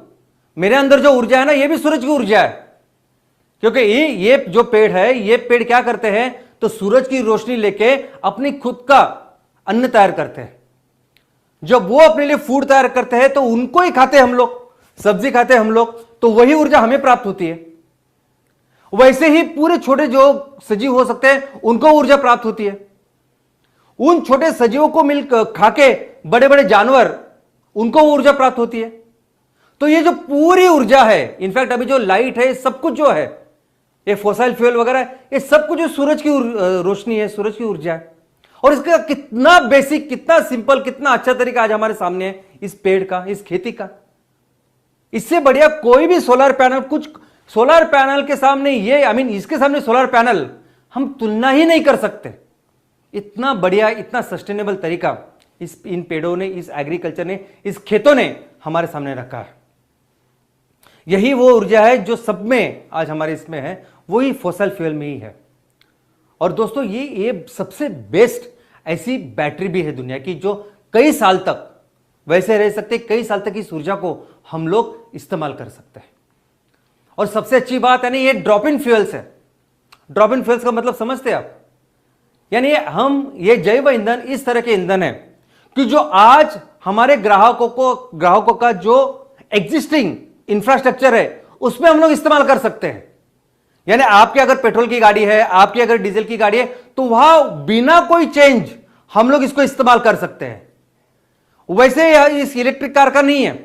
[SPEAKER 2] मेरे अंदर जो ऊर्जा है ना, ये भी सूरज की ऊर्जा है, क्योंकि ये जो पेड़ है, ये पेड़ क्या करते हैं? तो सूरज की रोशनी लेके अपनी खुद का अन्न तैयार करते हैं। जब वो अपने लिए फूड तैयार करते हैं तो उनको ही खाते हम लोग, सब्जी खाते हम लोग, तो वही ऊर्जा हमें प्राप्त होती है। वैसे ही पूरे छोटे जो सजीव हो सकते हैं उनको ऊर्जा प्राप्त होती है। उन छोटे सजीवों को मिलकर खाके बड़े बड़े जानवर, उनको ऊर्जा प्राप्त होती है। तो ये जो पूरी ऊर्जा है, इनफैक्ट अभी जो लाइट है, सब कुछ जो है, ये फॉसिल फ्यूल वगैरह, ये सब कुछ जो सूरज की रोशनी है, सूरज की ऊर्जा है। और इसका कितना बेसिक, कितना सिंपल, कितना अच्छा तरीका आज हमारे सामने है इस पेड़ का, इस खेती का। इससे बढ़िया कोई भी सोलर पैनल, कुछ सोलर पैनल के सामने ये, इसके सामने सोलर पैनल हम तुलना ही नहीं कर सकते। इतना बढ़िया, इतना सस्टेनेबल तरीका इन पेड़ों ने, इस एग्रीकल्चर ने, इस खेतों ने हमारे सामने रखा है। यही वो ऊर्जा है जो सब में आज हमारे इसमें है, वही फॉसिल फ्यूल में ही है। और दोस्तों ये सबसे बेस्ट ऐसी बैटरी भी है दुनिया की, जो कई साल तक वैसे रह सकते, कई साल तक इस ऊर्जा को हम लोग इस्तेमाल कर सकते हैं। और सबसे अच्छी बात है ना, ये ड्रॉप इन फ्यूल्स है। ड्रॉप इन फ्यूल्स का मतलब समझते हैं आप? यानी ये जैव ईंधन इस तरह के ईंधन है कि जो आज हमारे ग्राहकों का जो एग्जिस्टिंग इंफ्रास्ट्रक्चर है उसमें हम लोग इस्तेमाल कर सकते हैं। यानी आपके अगर पेट्रोल की गाड़ी है, आपकी अगर डीजल की गाड़ी है, तो वहां बिना कोई चेंज हम लोग इसको इस्तेमाल कर सकते हैं। वैसे इस इलेक्ट्रिक कार का नहीं है।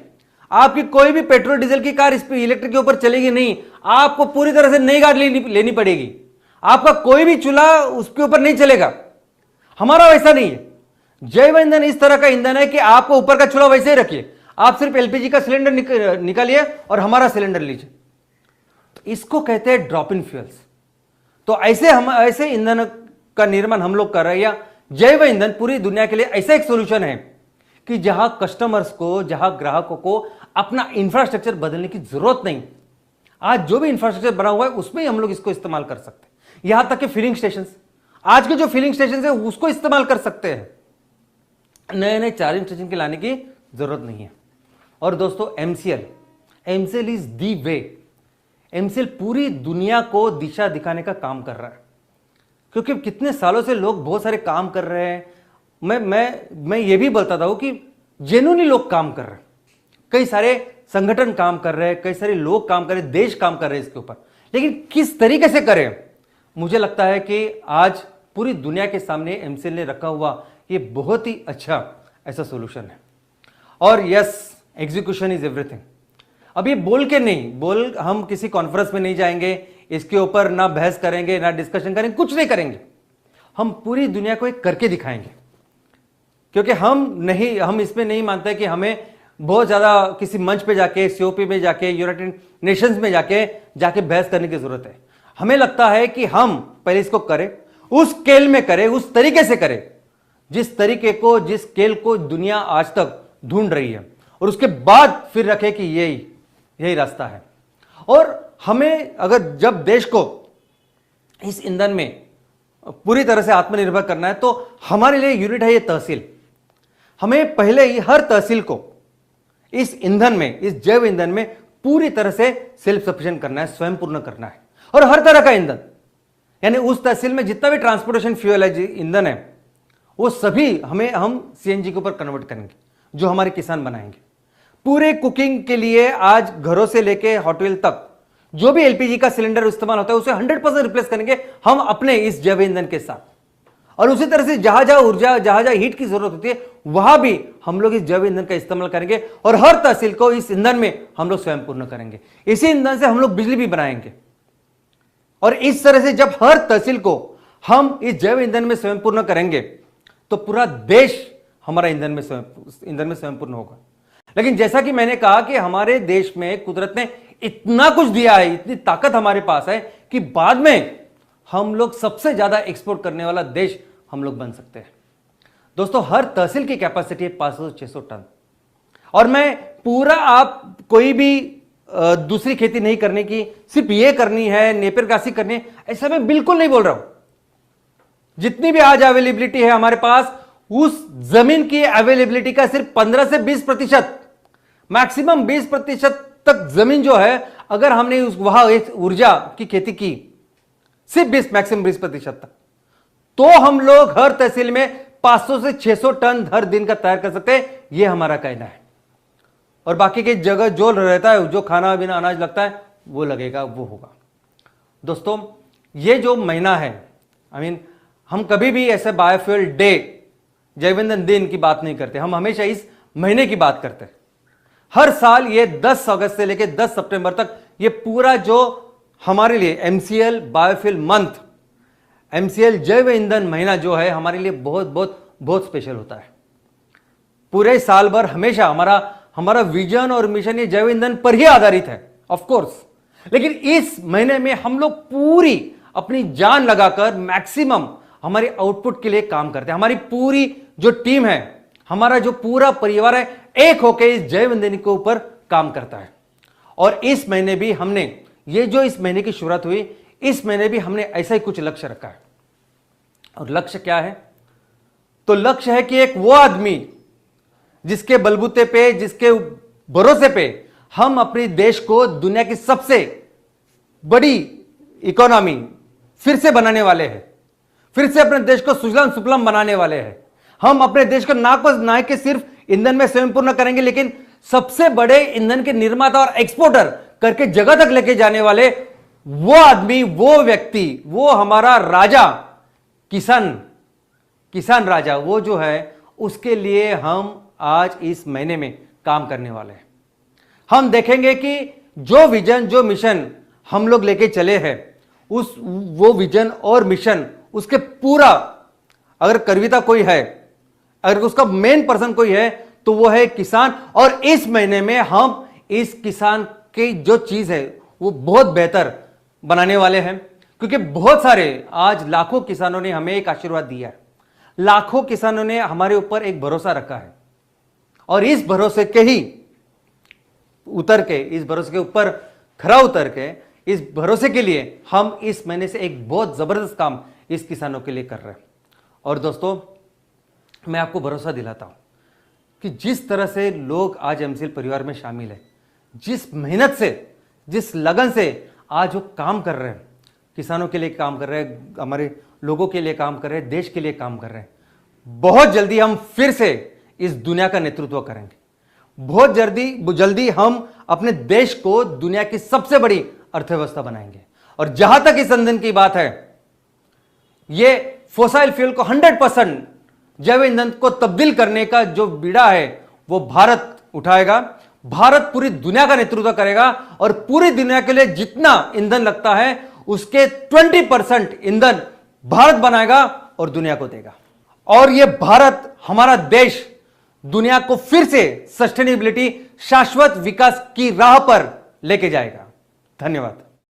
[SPEAKER 2] आपकी कोई भी पेट्रोल डीजल की कार इस पे इलेक्ट्रिक के ऊपर चलेगी नहीं, आपको पूरी तरह से नई गाड़ी लेनी पड़ेगी। आपका कोई भी चूल्हा उसके ऊपर नहीं चलेगा। हमारा वैसा नहीं है। जैव ईंधन इस तरह का ईंधन है कि आपको ऊपर का चूल्हा वैसे ही रखिए, आप सिर्फ एलपीजी का सिलेंडर निकालिए और हमारा सिलेंडर लीजिए। तो इसको कहते हैं ड्रॉप इन फ्यूल्स। तो ऐसे ईंधन का निर्माण हम लोग कर रहे हैं, या जैव ईंधन पूरी दुनिया के लिए ऐसा एक सोल्यूशन है कि जहां कस्टमर्स को, जहां ग्राहकों को अपना इंफ्रास्ट्रक्चर बदलने की जरूरत नहीं। आज जो भी इंफ्रास्ट्रक्चर बना हुआ है उसमें ही हम लोग इसको इस्तेमाल कर सकते हैं। यहां तक कि फिलिंग स्टेशन, आज के जो फिलिंग स्टेशन है उसको इस्तेमाल कर सकते हैं। नए नए चार्जिंग स्टेशन के लाने की जरूरत नहीं है। और दोस्तों MCL is the way. MCL पूरी दुनिया को दिशा दिखाने का काम कर रहा है, क्योंकि कितने सालों से लोग बहुत सारे काम कर रहे हैं। मैं ये भी बोलता था कि जेन्युइनली लोग काम कर रहे हैं, कई सारे संगठन काम कर रहे हैं, कई सारे लोग काम कर रहे हैं, देश काम कर रहे हैं इसके ऊपर, लेकिन किस तरीके से करें? मुझे लगता है कि आज पूरी दुनिया के सामने एमसीएल ने रखा हुआ ये बहुत ही अच्छा ऐसा सोल्यूशन है। और यस, एग्जीक्यूशन इज एवरीथिंग। अब ये हम किसी कॉन्फ्रेंस में नहीं जाएंगे, इसके ऊपर ना बहस करेंगे, ना डिस्कशन करेंगे, कुछ नहीं करेंगे। हम पूरी दुनिया को एक करके दिखाएंगे, क्योंकि हम इसमें नहीं मानते कि हमें बहुत ज्यादा किसी मंच पे जाके, सीओपी में जाके, यूनाइटेड नेशंस में जाके बहस करने की जरूरत है। हमें लगता है कि हम पहले इसको करें, उस स्केल में करें, उस तरीके से करें जिस स्केल को दुनिया आज तक ढूंढ रही है, और उसके बाद फिर रखें कि यही रास्ता है। और हमें अगर जब देश को इस ईंधन में पूरी तरह से आत्मनिर्भर करना है, तो हमारे लिए यूनिट है ये तहसील। हमें पहले ही हर तहसील को इस ईंधन में, इस जैव ईंधन में पूरी तरह से सेल्फ सफिशिएंट करना है, स्वयं पूर्ण करना है। और हर तरह का ईंधन, यानी उस तहसील में जितना भी ट्रांसपोर्टेशन फ्यूल है, ईंधन है, वो सभी हम सीएनजी के ऊपर कन्वर्ट करेंगे, जो हमारे किसान बनाएंगे। पूरे कुकिंग के लिए आज घरों से लेके होटल तक जो भी एलपीजी का सिलेंडर इस्तेमाल होता है उसे 100% रिप्लेस करेंगे हम अपने इस जैव ईंधन के साथ। और उसी तरह से जहां जहां हीट की जरूरत होती है, वहां भी हम लोग इस जैव ईंधन का इस्तेमाल करेंगे, और हर तहसील को इस ईंधन में हम लोग स्वयं पूर्ण करेंगे। इसी ईंधन से हम लोग बिजली भी बनाएंगे। और इस तरह से जब हर तहसील को हम इस जैव ईंधन में स्वयं पूर्ण करेंगे, तो पूरा देश हमारा ईंधन में स्वयं पूर्ण होगा। लेकिन जैसा कि मैंने कहा कि हमारे देश में कुदरत ने इतना कुछ दिया है, इतनी ताकत हमारे पास है कि बाद में हम लोग सबसे ज्यादा एक्सपोर्ट करने वाला देश हम लोग बन सकते हैं। दोस्तों, हर तहसील की कैपेसिटी है 500-600 टन। और मैं पूरा, आप कोई भी दूसरी खेती नहीं करने की, सिर्फ ये करनी है, नेपियर ग्रासिंग करनी है, ऐसा मैं बिल्कुल नहीं बोल रहा हूं। जितनी भी आज अवेलेबिलिटी है हमारे पास, उस जमीन की अवेलेबिलिटी का सिर्फ 15 से 20%, मैक्सिमम 20% तक जमीन जो है, अगर हमने वहां ऊर्जा की खेती की, सिर्फ 20, मैक्सिमम 20% तक, तो हम लोग हर तहसील में 500 से 600 टन हर दिन का तैयार कर सकते हैं। यह हमारा कहना है। और बाकी की जगह जो रहता है, जो खाना बिना अनाज लगता है, वो लगेगा, वो होगा। दोस्तों, ये जो महीना है, हम कभी भी ऐसे बायोफ्यूल डे, जैव ईंधन दिन की बात नहीं करते, हम हमेशा इस महीने की बात करते हैं। हर साल ये 10 अगस्त से लेकर 10 सितंबर तक ये पूरा जो हमारे लिए एमसीएल बायोफ्यूल मंथ, एमसीएल जैव ईंधन महीना जो है, हमारे लिए बहुत बहुत बहुत स्पेशल होता है। पूरे साल भर हमेशा हमारा विजन और मिशन ये जैव ईंधन पर ही आधारित है, ऑफ कोर्स। लेकिन इस महीने में हम लोग पूरी अपनी जान लगाकर मैक्सिमम हमारे आउटपुट के लिए काम करते हैं। हमारी पूरी जो टीम है, हमारा जो पूरा परिवार है, एक होकर इस जैव ईंधन के ऊपर काम करता है। और इस महीने भी हमने, ये जो इस महीने की शुरुआत हुई, इस महीने भी हमने ऐसा ही कुछ लक्ष्य रखा है। और लक्ष्य क्या है? तो लक्ष्य है कि एक वो आदमी जिसके बलबूते पे, जिसके भरोसे पे हम अपने देश को दुनिया की सबसे बड़ी इकोनॉमी फिर से बनाने वाले हैं, फिर से अपने देश को सुजलाम सुफलाम बनाने वाले हैं। हम अपने देश को ना कि सिर्फ ईंधन में स्वयं पूर्ण करेंगे, लेकिन सबसे बड़े ईंधन के निर्माता और एक्सपोर्टर करके जगह तक लेके जाने वाले वो आदमी, वो व्यक्ति, वो हमारा राजा, किसान राजा, वो जो है, उसके लिए हम आज इस महीने में काम करने वाले हैं। हम देखेंगे कि जो विजन, जो मिशन हम लोग लेके चले हैं, वो विजन और मिशन, उसके पूरा अगर कर्विता कोई है, अगर उसका मेन पर्सन कोई है, तो वो है किसान। और इस महीने में हम इस किसान की जो चीज है वो बहुत बेहतर बनाने वाले हैं, क्योंकि बहुत सारे, आज लाखों किसानों ने हमें एक आशीर्वाद दिया है, लाखों किसानों ने हमारे ऊपर एक भरोसा रखा है। और इस भरोसे के ही उतर के, इस भरोसे के ऊपर खरा उतर के, इस भरोसे के लिए हम इस महीने से एक बहुत जबरदस्त काम इस किसानों के लिए कर रहे हैं। और दोस्तों, मैं आपको भरोसा दिलाता हूं कि जिस तरह से लोग आज एमसीएल परिवार में शामिल है, जिस मेहनत से, जिस लगन से आज वो काम कर रहे हैं, किसानों के लिए काम कर रहे हैं, हमारे लोगों के लिए काम कर रहे हैं, देश के लिए काम कर रहे हैं, बहुत जल्दी हम फिर से इस दुनिया का नेतृत्व करेंगे। बहुत जल्दी हम अपने देश को दुनिया की सबसे बड़ी अर्थव्यवस्था बनाएंगे। और जहां तक इस ईंधन की बात है, ये फोसाइल फ्यूल को 100% जैव ईंधन को तब्दील करने का जो बीड़ा है, वो भारत उठाएगा। भारत पूरी दुनिया का नेतृत्व करेगा और पूरी दुनिया के लिए जितना ईंधन लगता है, उसके 20% ईंधन भारत बनाएगा और दुनिया को देगा। और ये भारत, हमारा देश, दुनिया को फिर से सस्टेनेबिलिटी, शाश्वत विकास की राह पर लेके जाएगा। धन्यवाद।